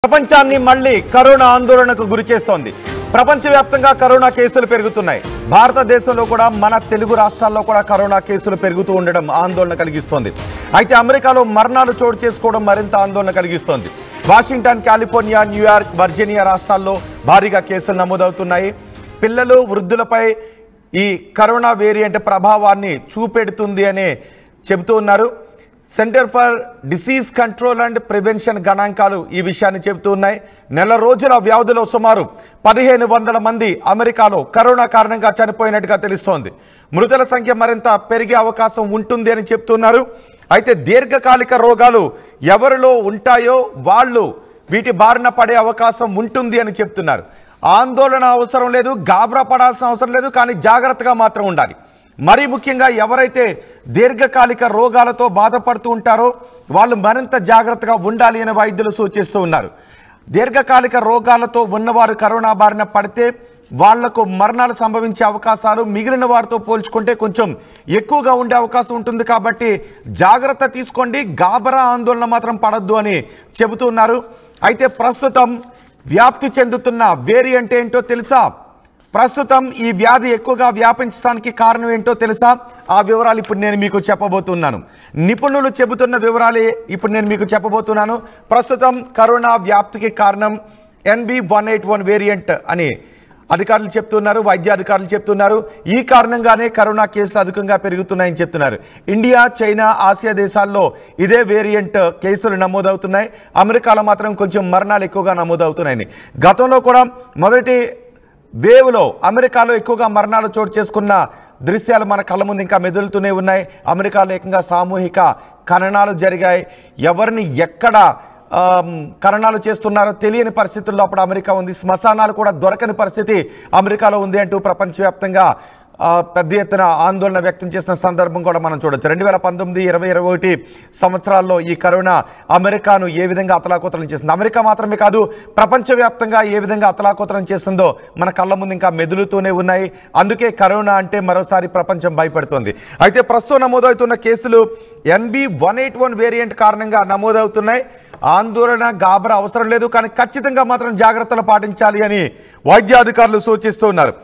ప్రపంచాన్ని మళ్ళీ కరోనా ఆందోళనకు గురిచేస్తోంది. ప్రపంచవ్యాప్తంగా కరోనా కేసులు పెరుగుతున్నాయి. భారతదేశంలో కూడా మన తెలుగు రాష్ట్రాల్లో కూడా కరోనా కేసులు పెరుగుతూ ఉండడం ఆందోళన కలిగిస్తోంది. అయితే అమెరికాలో మరణాలు చోటు చేసుకోవడం మరింత ఆందోళన కలిగిస్తోంది. వాషింగ్టన్, కాలిఫోర్నియా, న్యూయార్క్, వర్జీనియా రాష్ట్రాల్లో భారీగా కేసులు నమోదవుతున్నాయి. పిల్లలు, వృద్ధులపై ఈ కరోనా వేరియంట్ ప్రభావాన్ని చూపెడుతుంది అని చెబుతూ ఉన్నారు. Centre for disease control and prevention గణాంకాలు ఈ విషయాన్ని చెబుతూ ఉన్నాయి. నెల రోజుల వ్యవధిలో సుమారు 1500 మంది అమెరికాలో కరోనా కారణంగా చనిపోయినట్టుగా తెలుస్తోంది. మృతుల సంఖ్య మరింత పెరిగే అవకాశం ఉంటుంది అని చెప్తున్నారు. అయితే దీర్ఘకాలిక రోగాలు ఎవరిలో ఉంటాయో వాళ్ళు వీటి బారిన పడే అవకాశం ఉంటుంది అని చెప్తున్నారు. ఆందోళన అవసరం లేదు, గాబరా పడాల్సిన అవసరం లేదు, కానీ జాగ్రత్తగా మాత్రం ఉండాలి. మరీ ముఖ్యంగా ఎవరైతే దీర్ఘకాలిక రోగాలతో బాధపడుతూ ఉంటారో వాళ్ళు మరింత జాగ్రత్తగా ఉండాలి అని వైద్యులు సూచిస్తూ ఉన్నారు. దీర్ఘకాలిక రోగాలతో ఉన్నవారు కరోనా బారిన పడితే వాళ్లకు మరణాలు సంభవించే అవకాశాలు మిగిలిన వారితో పోల్చుకుంటే కొంచెం ఎక్కువగా ఉండే అవకాశం ఉంటుంది. కాబట్టి జాగ్రత్త తీసుకోండి, గాబరా ఆందోళన మాత్రం పడద్దు అని చెబుతున్నారు. అయితే ప్రస్తుతం వ్యాప్తి చెందుతున్న వేరియంట్ ఏంటో తెలుసా? ప్రస్తుతం ఈ వ్యాధి ఎక్కువగా వ్యాపించడానికి కారణం ఏంటో తెలుసా? ఆ వివరాలు ఇప్పుడు నేను మీకు చెప్పబోతున్నాను. నిపుణులు చెబుతున్న వివరాలే ఇప్పుడు నేను మీకు చెప్పబోతున్నాను. ప్రస్తుతం కరోనా వ్యాప్తికి కారణం NB181 వేరియంట్ అని అధికారులు చెప్తున్నారు, వైద్య అధికారులు చెప్తున్నారు. ఈ కారణంగానే కరోనా కేసులు అధికంగా పెరుగుతున్నాయని చెప్తున్నారు. ఇండియా, చైనా, ఆసియా దేశాల్లో ఇదే వేరియంట్ కేసులు నమోదవుతున్నాయి. అమెరికాలో మాత్రం కొంచెం మరణాలు ఎక్కువగా నమోదవుతున్నాయని. గతంలో కూడా మొదటి వేవ్లో అమెరికాలో ఎక్కువగా మరణాలు చోటు చేసుకున్న దృశ్యాలు మన కళ్ళ ముందు ఇంకా మెదులుతూనే ఉన్నాయి. అమెరికాలో ఏకంగా సామూహిక ఖననాలు జరిగాయి. ఎవరిని ఎక్కడ ఖననాలు చేస్తున్నారో తెలియని పరిస్థితుల్లో అప్పుడు అమెరికా ఉంది. శ్మశానాలు కూడా దొరకని పరిస్థితి అమెరికాలో ఉంది అంటూ ప్రపంచవ్యాప్తంగా పెద్ద ఎత్తున ఆందోళన వ్యక్తం చేసిన సందర్భం కూడా మనం చూడొచ్చు. 2019, 2021 సంవత్సరాల్లో ఈ కరోనా అమెరికాను ఏ విధంగా అతలాకుతలం చేసింది, అమెరికా మాత్రమే కాదు ప్రపంచవ్యాప్తంగా ఏ విధంగా అతలాకుతలం చేస్తుందో మన కళ్ళ ముందు ఇంకా మెదులుతూనే ఉన్నాయి. అందుకే కరోనా అంటే మరోసారి ప్రపంచం భయపడుతోంది. అయితే ప్రస్తుతం నమోదవుతున్న కేసులు NB181 వేరియంట్ కారణంగా నమోదవుతున్నాయి. ఆందోళన, గాబరా అవసరం లేదు, కానీ ఖచ్చితంగా మాత్రం జాగ్రత్తలు పాటించాలి అని వైద్యాధికారులు సూచిస్తున్నారు.